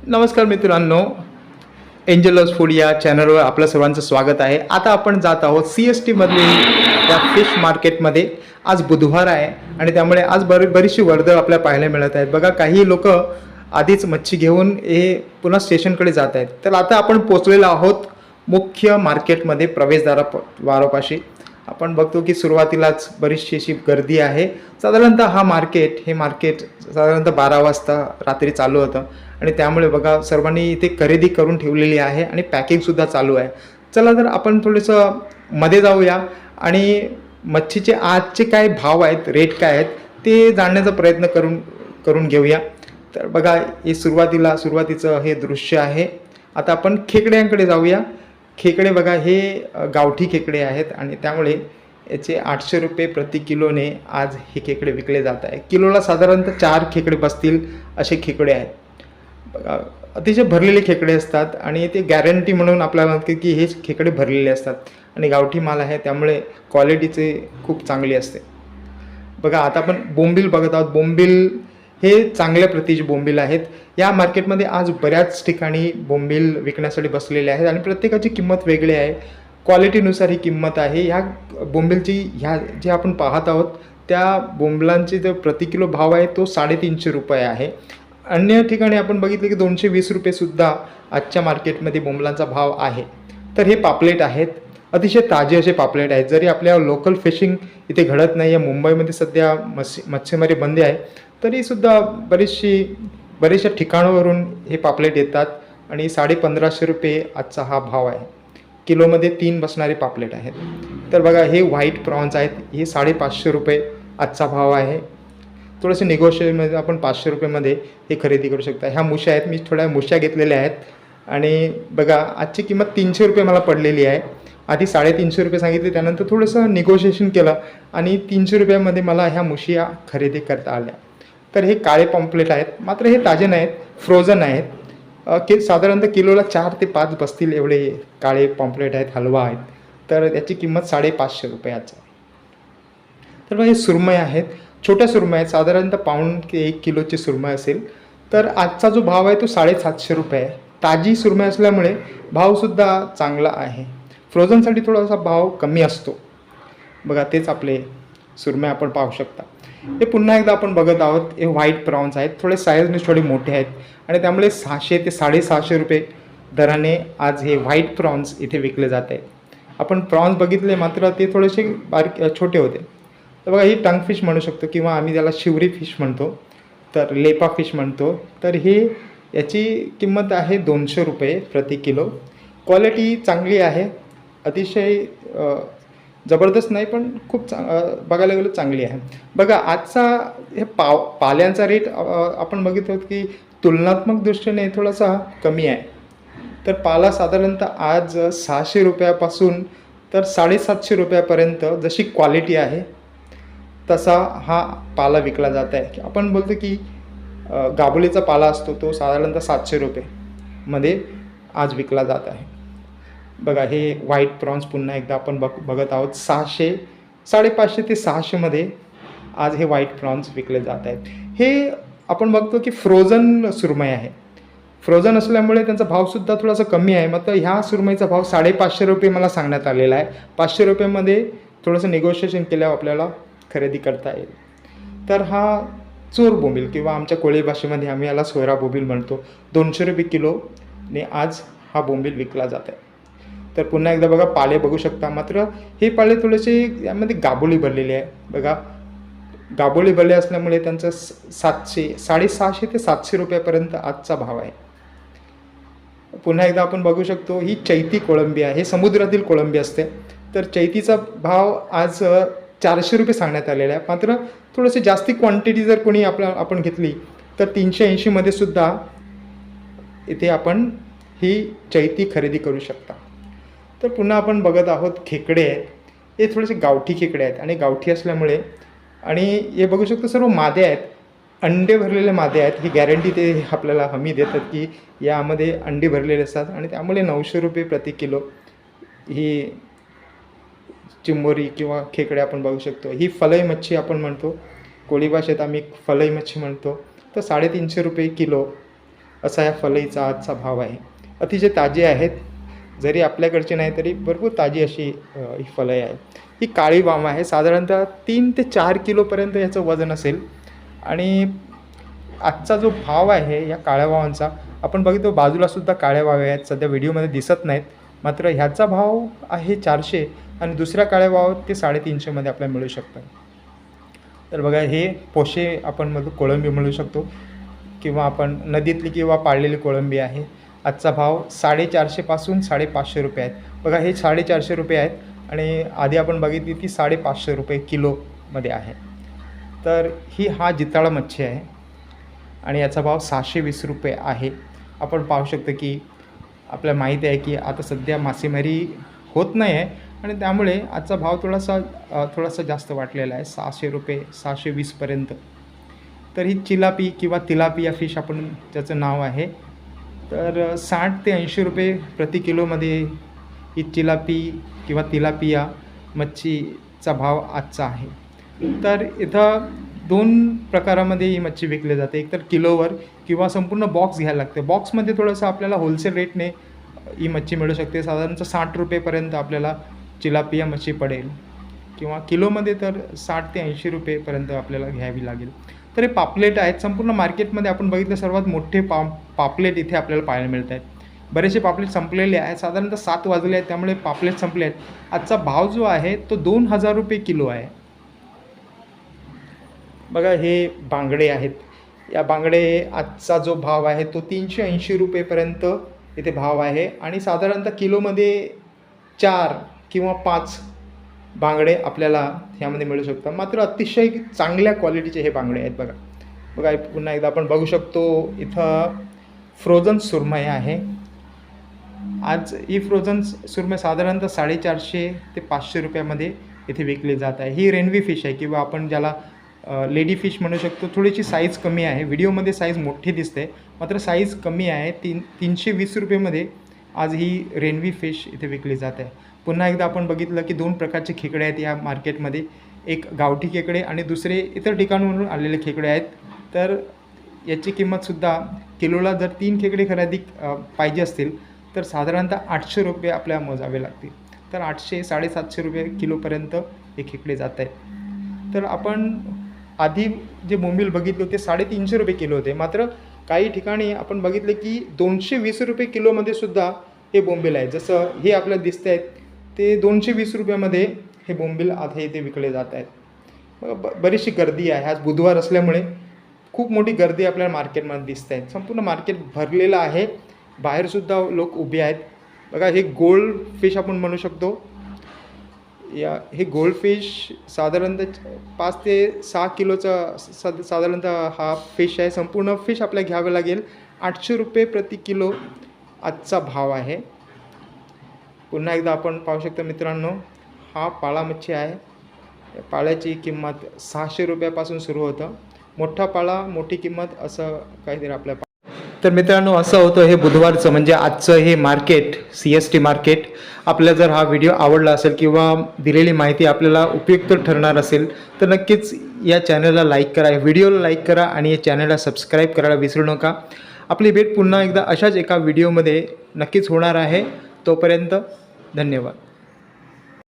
नमस्कार मित्रांनो, Angeles food या चॅनलवर आपलं सर्वांचं स्वागत आहे। आता आपण जात आहोत CST मधील त्या फिश मार्केटमध्ये। आज बुधवार आहे आणि त्यामुळे आज बरीचशी वर्दळ आपल्याला पाहायला मिळत आहेत। बघा, काही लोक आधीच मच्छी घेऊन हे पुन्हा स्टेशनकडे जात आहेत। तर आता आपण पोहोचलेलो आहोत मुख्य मार्केटमध्ये, प्रवेशद्वारापाशी। आपण बघतो की सुरुवातीलाच बरीचशी अशी गर्दी आहे। साधारणतः हे मार्केट साधारणतः 12 वाजता रात्री चालू होतं आणि त्यामुळे बघा सर्वांनी इथे खरेदी करून ठेवलेली आहे आणि पॅकिंगसुद्धा चालू आहे। चला तर आपण थोडंसं मध्ये जाऊया आणि मच्छीचे आजचे काय भाव आहेत, रेट काय आहेत ते जाणण्याचा प्रयत्न करून घेऊया। तर बघा, हे सुरुवातीचं हे दृश्य आहे। आता आपण खेकड्यांकडे जाऊया। खेकडे बघा, हे गावठी खेकडे आहेत आणि त्यामुळे याचे 800 रुपये प्रति किलोने आज हे खेकडे विकले जात आहे। किलोला साधारणतः 4 खेकडे बसतील असे खेकडे आहेत। बघा, अतिशय भरलेले खेकडे असतात आणि ते गॅरंटी म्हणून आपल्याला म्हणते की हे खेकडे भरलेले असतात आणि गावठी माल आहे त्यामुळे क्वालिटीचे खूप चांगली असते। बघा, आता आपण बोंबील बघत आहोत। बोंबील हे चांगल्या प्रतीचे बोंबील आहेत। या मार्केटमध्ये आज बऱ्याच ठिकाणी बोंबील विकण्यासाठी बसलेले आहेत आणि प्रत्येकाची किंमत वेगळी आहे, क्वालिटीनुसार ही किंमत आहे। ह्या बोंबीलची जे आपण पाहत आहोत त्या बोंबलांचे जो प्रति किलो भाव आहे तो 350 रुपये आहे। अन्य ठिकाणी आपण बघितलं की 220 रुपयेसुद्धा आजच्या मार्केटमध्ये बोंबलांचा भाव आहे। तर हे पापलेट आहेत, अतिशय ताजे असे पापलेट आहेत। जरी आपल्या लोकल फिशिंग इथे घडत नाही आहे, मुंबईमध्ये सध्या मच्छीमारी बंदी आहे, तरीसुद्धा बरेचशा ठिकाणावरून हे पापलेट येतात आणि 1550 रुपये आजचा हा भाव आहे। किलोमध्ये 3 बसणारे पापलेट आहेत। तर बघा, हे व्हाईट प्रॉन्स आहेत, हे 550 रुपये आजचा भाव आहे। थोडंसं निगोशिएशनमध्ये आपण 500 रुपयेमध्ये हे खरेदी करू शकता। ह्या मुश्या आहेत, मी थोड्या मुश्या घेतलेल्या आहेत आणि बघा आजची किंमत 300 रुपये मला पडलेली आहे। आधी 350 रुपये सांगितले, त्यानंतर थोडंसं निगोशिएशन केलं आणि 300 रुपयामध्ये मला ह्या मुशिया खरेदी करता आल्या। तर हे काळे पॉम्पलेट आहेत, मात्र हे ताजे नाहीत, फ्रोझन आहेत। साधारणतः किलोला 4 ते 5 बसतील एवढे काळे पॉम्पलेट आहेत, हलवा आहेत। तर त्याची किंमत 550 रुपये आजचा। तर बघा, हे सुरमई आहेत, छोट्या सुरमई आहेत, साधारणतः पाऊण ते 1 किलोची सुरमई असेल। तर आजचा जो भाव आहे तो 750 रुपये आहे। ताजी सुरमई असल्यामुळे भावसुद्धा चांगला आहे। फ्रोझनसाठी थोडासा भाव कमी असतो। बघा, तेच आपले सुरमई आपण पाहू शकता। हे पुन्हा एकदा आपण बघत आहोत, हे व्हाईट प्रॉन्स आहेत, थोडे साईजने थोडे मोठे आहेत आणि त्यामुळे 600 ते 650 रुपये दराने आज हे व्हाईट प्रॉन्स इथे विकले जात आहेत। आपण प्रॉन्स बघितले, मात्र ते थोडेसे छोटे होते। तर बघा, ही टंग फिश म्हणू शकतो किंवा आम्ही त्याला शिवरी फिश म्हणतो, तर लेपा फिश म्हणतो। तर याची किंमत आहे 200 रुपये प्रति किलो। क्वालिटी चांगली आहे, अतिशय जबरदस्त नाही पण खूप बघायला गेलं चांगली आहे। बघा, आजचा हे पाल्यांचा रेट आपण बघितलं की तुलनात्मक दृष्टीने थोडासा कमी आहे। तर पाला साधारणतः आज 600 रुपयापासून तर 750 रुपयापर्यंत जशी क्वालिटी आहे तसा हा पाला विकला जात आहे। आपण बोलतो की गाबोलीचा पाला असतो तो साधारणतः 700 रुपयेमध्ये आज विकला जात आहे। बघा, हे व्हाईट प्रॉन्स पुन्हा एकदा आपण बघत आहोत, 550 ते 600मध्ये आज हे व्हाईट प्रॉन्स विकले जात आहेत। हे आपण बघतो की फ्रोझन सुरमई आहे, फ्रोझन असल्यामुळे त्यांचा भावसुद्धा थोडासा कमी आहे। मात्र ह्या सुरमईचा भाव 550 रुपये मला सांगण्यात आलेला आहे। 500 रुपयेमध्ये थोडंसं निगोशिएशन केल्यावर आपल्याला खरेदी करता येईल। तर हा चोर बोंबील किंवा आमच्या कोळी भाषेमध्ये आम्ही याला सोयरा बोंबील म्हणतो, 200 रुपये किलोने आज हा बोंबील विकला जात आहे। तर पुन्हा एकदा बघा, पाले बघू शकता, मात्र हे पाले थोडेसे यामध्ये गाबोली भरलेली आहे। बघा, गाबोली भरले असल्यामुळे त्यांचं 750 ते 700 रुपयापर्यंत आजचा भाव आहे। पुन्हा एकदा आपण बघू शकतो ही चैती कोळंबी आहे, हे समुद्रातील कोळंबी असते. तर चैतीचा भाव आज 400 रुपये सांगण्यात आलेला आहे. मात्र थोडंसं जास्ती क्वांटिटी जर कोणी आपण घेतली तर 380मध्ये सुद्धा इथे आपण ही चैती खरेदी करू शकता. तर पुन्हा आपण बघत आहोत खेकडे आहेत. हे थोडेसे गावठी खेकडे आहेत आणि गावठी असल्यामुळे आणि हे बघू शकतो सर्व मादे आहेत, अंडे भरलेले मादे आहेत. ही गॅरंटी ते आपल्याला हमी देतात की यामध्ये अंडे भरलेले असतात आणि त्यामुळे 900 रुपये प्रति किलो ही चिंबोरी किंवा खेकडे आपण बघू शकतो. ही फलई मच्छी आपण म्हणतो, कोळी भाषेत आम्ही फलई मच्छी म्हणतो. तर 350 रुपये किलो असा या फलईचा आजचा भाव आहे. अतिशय ताजे आहेत, जरी आपल्याकडची नाही तरी भरपूर ताजी अशी ही फलई आहे. ही काळी वाम आहे, साधारणतः 3 ते 4 किलोपर्यंत याचं वजन असेल. आणि आजचा जो भाव आहे या काळ्या वावांचा, आपण बघितलं बाजूलासुद्धा काळ्या वावे आहेत, सध्या व्हिडिओमध्ये दिसत नाहीत. मात्र ह्याचा भाव आहे 400 आणि दुसऱ्या काळ्या वाव ते 350मध्ये आपल्याला मिळू शकतात. तर बघा, हे पोशे आपण कोळंबी मिळू शकतो किंवा आपण नदीतली किंवा पाळलेली कोळंबी आहे. आजचा भाव 450 पासून 550 रुपये आहेत. बघा, हे 450 रुपये आहेत आणि आधी आपण बघितली ती 550 रुपये किलोमध्ये आहे. तर हा जिताळा मच्छी आहे आणि याचा भाव 620 रुपये आहे. आपण पाहू शकतो की आपल्याला माहिती आहे की आता सध्या मासेमारी होत नाही आहे आणि त्यामुळे आजचा भाव थोडासा जास्त वाटलेला आहे, 600 रुपये 620पर्यंत. तर ही चिलापी किंवा तिलापिया फिश आपण ज्याचं नाव आहे, तर 60 ते 80 रुपये प्रति किलोमध्ये ही चिलापी किंवा तिलापिया मच्छीचा भाव आजचा आहे. तर इथं 2 प्रकारामध्ये ही मच्छी विकली जाते, एकतर किलोवर किंवा संपूर्ण बॉक्स घ्यायला लागते. बॉक्समध्ये थोडंसं आपल्याला होलसेल रेटने ही मच्छी मिळू शकते. साधारणतः 60 रुपयेपर्यंत आपल्याला चिलापिया मच्छी पडेल किंवा किलोमध्ये तर 60 ते 80 रुपयेपर्यंत आपल्याला घ्यावी लागेल. तर हे पापलेट आहेत. संपूर्ण मार्केटमध्ये आपण बघितलं सर्वात मोठे पापलेट इथे आपल्याला पाहायला मिळत आहेत. बरेचसे पापलेट संपलेले आहेत, साधारणतः 7 वाजले आहेत, त्यामुळे पापलेट संपले आहेत. आजचा भाव जो आहे तो 2000 रुपये किलो आहे. बघा, हे बांगडे आहेत. या बांगडे आजचा जो भाव आहे तो 380 रुपयेपर्यंत इथे भाव आहे आणि साधारणतः किलोमध्ये 4 किंवा 5 बांगडे आपल्याला ह्यामध्ये मिळू शकतात. मात्र अतिशय चांगल्या क्वालिटीचे हे बांगडे आहेत. बघा, पुन्हा एकदा आपण बघू शकतो इथं फ्रोझन सुरमई आहे. आज ही फ्रोझन सुरमई साधारणतः 450 ते 500 रुपयामध्ये इथे विकली जात आहे. ही रेनवी फिश आहे किंवा आपण ज्याला लेडी फिश म्हणू शकतो. थोडीशी साईज कमी आहे, व्हिडिओमध्ये साईज मोठी दिसते, मात्र साईज कमी आहे. 320 रुपयेमध्ये आज ही रेनवी फिश इथे विकली जात आहे. पुन्हा एकदा आपण बघितलं की 2 प्रकारचे खेकडे आहेत या मार्केटमध्ये, एक गावठी खेकडे आणि दुसरे इतर ठिकाणावरून आलेले खेकडे आहेत. तर याची किंमतसुद्धा किलोला जर 3 खेकडे खरेदी पाहिजे असतील तर साधारणतः 800 रुपये आपल्याला मोजावे लागतील. तर 800 750 रुपये किलोपर्यंत हे खेकडे जात आहेत. तर आपण आधी जे बोंबील बघितले होते 350 रुपये किलो होते, मात्र काही ठिकाणी आपण बघितले की 220 रुपये किलोमध्ये सुद्धा हे बोंबील आहे. जसं हे आपल्याला दिसत आहेत ते 220 रुपयामध्ये हे बोंबील आता इथे विकले जात आहेत. बरीचशी गर्दी आहे. आज बुधवार असल्यामुळे खूप मोठी गर्दी आपल्याला मार्केटमध्ये दिसत आहे. संपूर्ण मार्केट भरलेलं आहे, बाहेरसुद्धा लोक उभे आहेत. बघा, हे गोल्ड फिश आपण म्हणू शकतो. हे गोल्ड फिश साधारणतः 5 ते 6 किलोचा साधारणतः हा फिश आहे. संपूर्ण फिश आपल्याला घ्यावं लागेल. 800 रुपये प्रति किलो आजचा भाव आहे. पुन्हा एकदा आपण पाहू शकतो मित्रांनो, हा पाळा मच्छी आहे. या पाळ्याची किंमत 600 रुपयापासून सुरू होतं. मोठा पाळा मोठी किंमत असं काहीतरी आपल्या. तर मित्रांनो, असं होतं हे बुधवारचं म्हणजे आजचं हे मार्केट, CST मार्केट. आपल्याला जर हा व्हिडिओ आवडला असेल किंवा दिलेली माहिती आपल्याला उपयुक्त ठरणार असेल तर नक्कीच या चॅनलला लाईक करा, व्हिडिओला लाईक करा आणि या चॅनलला सबस्क्राईब करायला विसरू नका. आपली भेट पुन्हा एकदा अशाच एका व्हिडिओमध्ये नक्कीच होणार आहे. तोपर्यंत धन्यवाद.